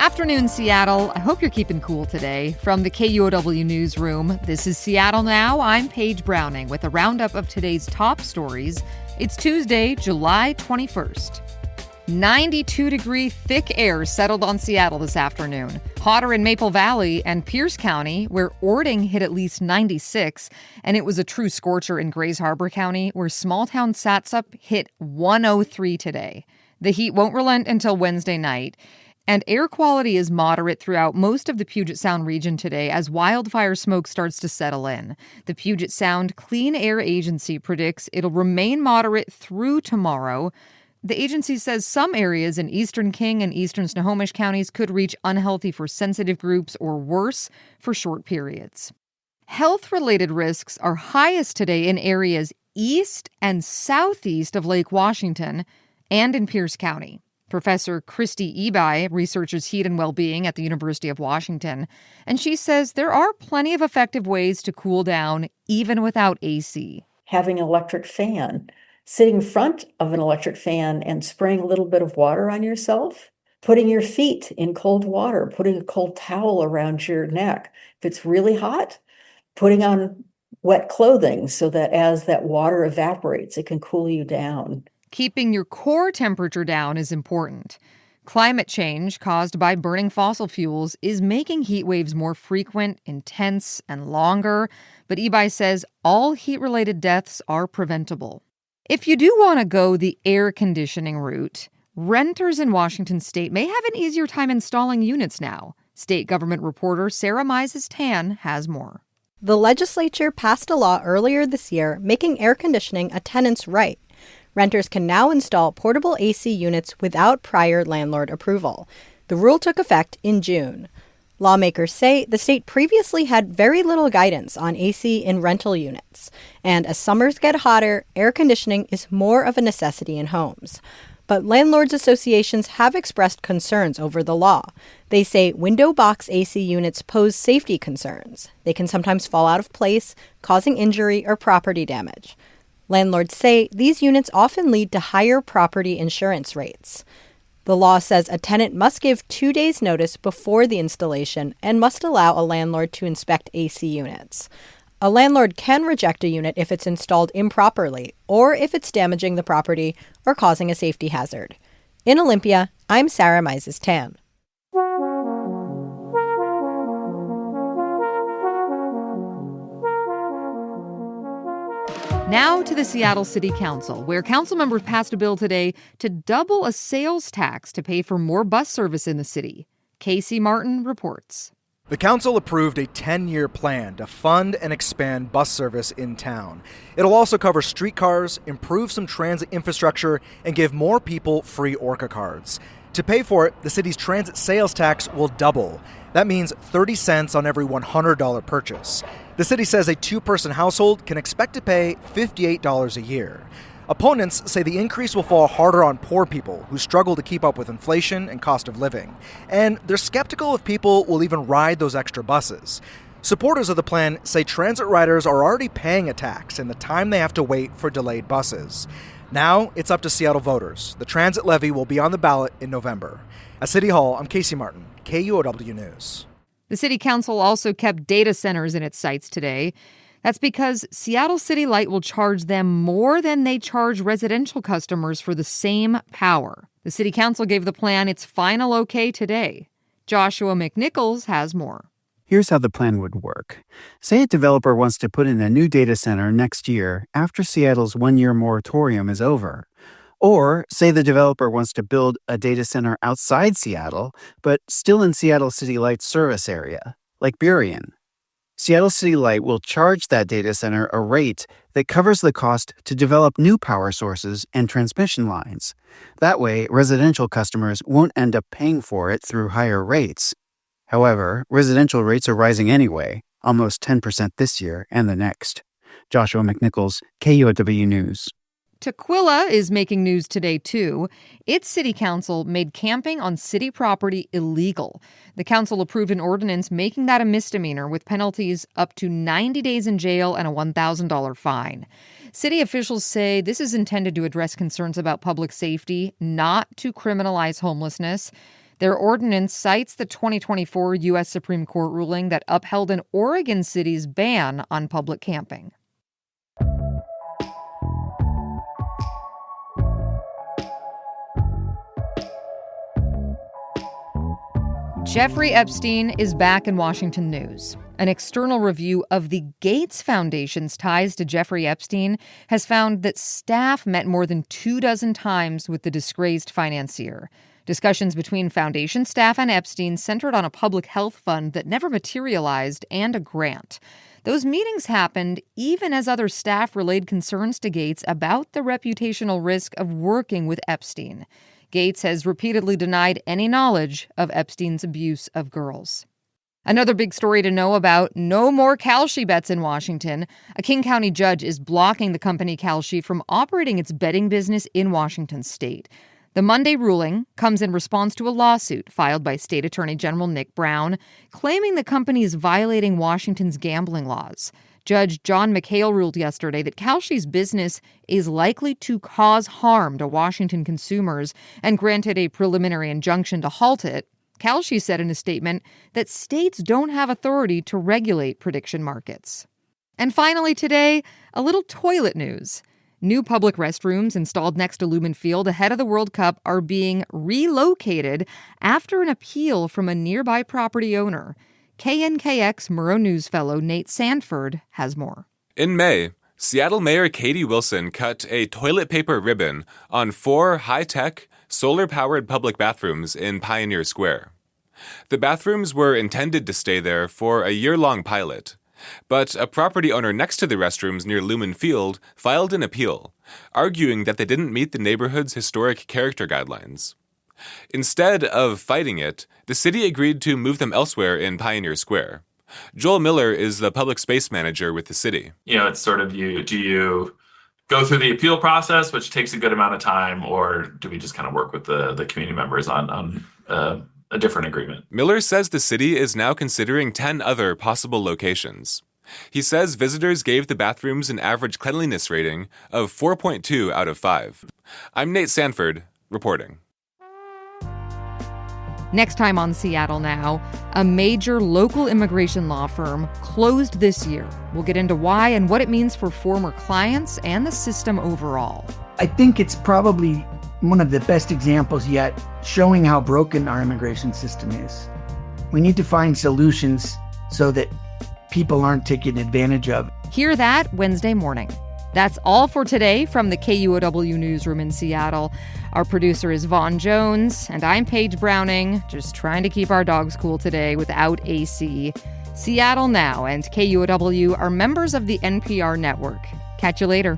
Afternoon, Seattle. I hope you're keeping cool today. From the KUOW newsroom, this is Seattle Now. I'm Paige Browning with a roundup of today's top stories. It's Tuesday, July 21st. 92-degree thick air settled on Seattle this afternoon. Hotter in Maple Valley and Pierce County, where Ording hit at least 96, and it was a true scorcher in Grays Harbor County, where small-town Satsop hit 103 today. The heat won't relent until Wednesday night. And air quality is moderate throughout most of the Puget Sound region today as wildfire smoke starts to settle in. The Puget Sound Clean Air Agency predicts it'll remain moderate through tomorrow. The agency says some areas in eastern King and eastern Snohomish counties could reach unhealthy for sensitive groups or worse for short periods. Health-related risks are highest today in areas east and southeast of Lake Washington and in Pierce County. Professor Christy Ebi researches heat and well-being at the University of Washington, and she says there are plenty of effective ways to cool down even without AC. Having an electric fan, sitting in front of an electric fan and spraying a little bit of water on yourself, putting your feet in cold water, putting a cold towel around your neck. If it's really hot, putting on wet clothing so that as that water evaporates, it can cool you down. Keeping your core temperature down is important. Climate change caused by burning fossil fuels is making heat waves more frequent, intense, and longer, but Ebi says all heat-related deaths are preventable. If you do want to go the air conditioning route, renters in Washington state may have an easier time installing units now. State government reporter Sarah Mises-Tan has more. The legislature passed a law earlier this year making air conditioning a tenant's right. Renters can now install portable AC units without prior landlord approval. The rule took effect in June. Lawmakers say the state previously had very little guidance on AC in rental units. And as summers get hotter, air conditioning is more of a necessity in homes. But landlords associations have expressed concerns over the law. They say window box AC units pose safety concerns. They can sometimes fall out of place, causing injury or property damage. Landlords say these units often lead to higher property insurance rates. The law says a tenant must give 2 days' notice before the installation and must allow a landlord to inspect AC units. A landlord can reject a unit if it's installed improperly or if it's damaging the property or causing a safety hazard. In Olympia, I'm Sarah Mises-Tan. Now to the Seattle City Council, where council members passed a bill today to double a sales tax to pay for more bus service in the city. Casey Martin reports. The council approved a 10-year plan to fund and expand bus service in town. It'll also cover streetcars, improve some transit infrastructure, and give more people free Orca cards. To pay for it, the city's transit sales tax will double. That means 30 cents on every $100 purchase. The city says a two-person household can expect to pay $58 a year. Opponents say the increase will fall harder on poor people who struggle to keep up with inflation and cost of living. And they're skeptical if people will even ride those extra buses. Supporters of the plan say transit riders are already paying a tax in the time they have to wait for delayed buses. Now it's up to Seattle voters. The transit levy will be on the ballot in November. At City Hall, I'm Casey Martin, KUOW News. The city council also kept data centers in its sights today. That's because Seattle City Light will charge them more than they charge residential customers for the same power. The city council gave the plan its final okay today. Joshua McNichols has more. Here's how the plan would work. Say a developer wants to put in a new data center next year after Seattle's one-year moratorium is over. Or say the developer wants to build a data center outside Seattle, but still in Seattle City Light's service area, like Burien. Seattle City Light will charge that data center a rate that covers the cost to develop new power sources and transmission lines. That way, residential customers won't end up paying for it through higher rates. However, residential rates are rising anyway, almost 10% this year and the next. Joshua McNichols, KUOW News. Tukwila is making news today, too. Its city council made camping on city property illegal. The council approved an ordinance making that a misdemeanor with penalties up to 90 days in jail and a $1,000 fine. City officials say this is intended to address concerns about public safety, not to criminalize homelessness. Their ordinance cites the 2024 U.S. Supreme Court ruling that upheld an Oregon city's ban on public camping. Jeffrey Epstein is back in Washington news. An external review of the Gates Foundation's ties to Jeffrey Epstein has found that staff met more than 24 times with the disgraced financier. Discussions between foundation staff and Epstein centered on a public health fund that never materialized and a grant. Those meetings happened even as other staff relayed concerns to Gates about the reputational risk of working with Epstein. Gates has repeatedly denied any knowledge of Epstein's abuse of girls. Another big story to know about: no more Kalshi bets in Washington. A King County judge is blocking the company Kalshi from operating its betting business in Washington state. The Monday ruling comes in response to a lawsuit filed by State Attorney General Nick Brown, claiming the company is violating Washington's gambling laws. Judge John McHale ruled yesterday that Kalshi's business is likely to cause harm to Washington consumers and granted a preliminary injunction to halt it. Kalshi said in a statement that states don't have authority to regulate prediction markets. And finally today, a little toilet news. New public restrooms installed next to Lumen Field ahead of the World Cup are being relocated after an appeal from a nearby property owner. KNKX Murrow News fellow Nate Sanford has more. In May, Seattle Mayor Katie Wilson cut a toilet paper ribbon on 4 high-tech, solar-powered public bathrooms in Pioneer Square. The bathrooms were intended to stay there for a year-long pilot, but a property owner next to the restrooms near Lumen Field filed an appeal, arguing that they didn't meet the neighborhood's historic character guidelines. Instead of fighting it, the city agreed to move them elsewhere in Pioneer Square. Joel Miller is the public space manager with the city. It's sort of do you go through the appeal process, which takes a good amount of time, or do we just kind of work with the community members on a different agreement? Miller says the city is now considering 10 other possible locations. He says visitors gave the bathrooms an average cleanliness rating of 4.2 out of 5. I'm Nate Sanford, reporting. Next time on Seattle Now, a major local immigration law firm closed this year. We'll get into why and what it means for former clients and the system overall. I think it's probably one of the best examples yet showing how broken our immigration system is. We need to find solutions so that people aren't taken advantage of. Hear that Wednesday morning. That's all for today from the KUOW newsroom in Seattle. Our producer is Vaughn Jones, and I'm Paige Browning, just trying to keep our dogs cool today without AC. Seattle Now and KUOW are members of the NPR network. Catch you later.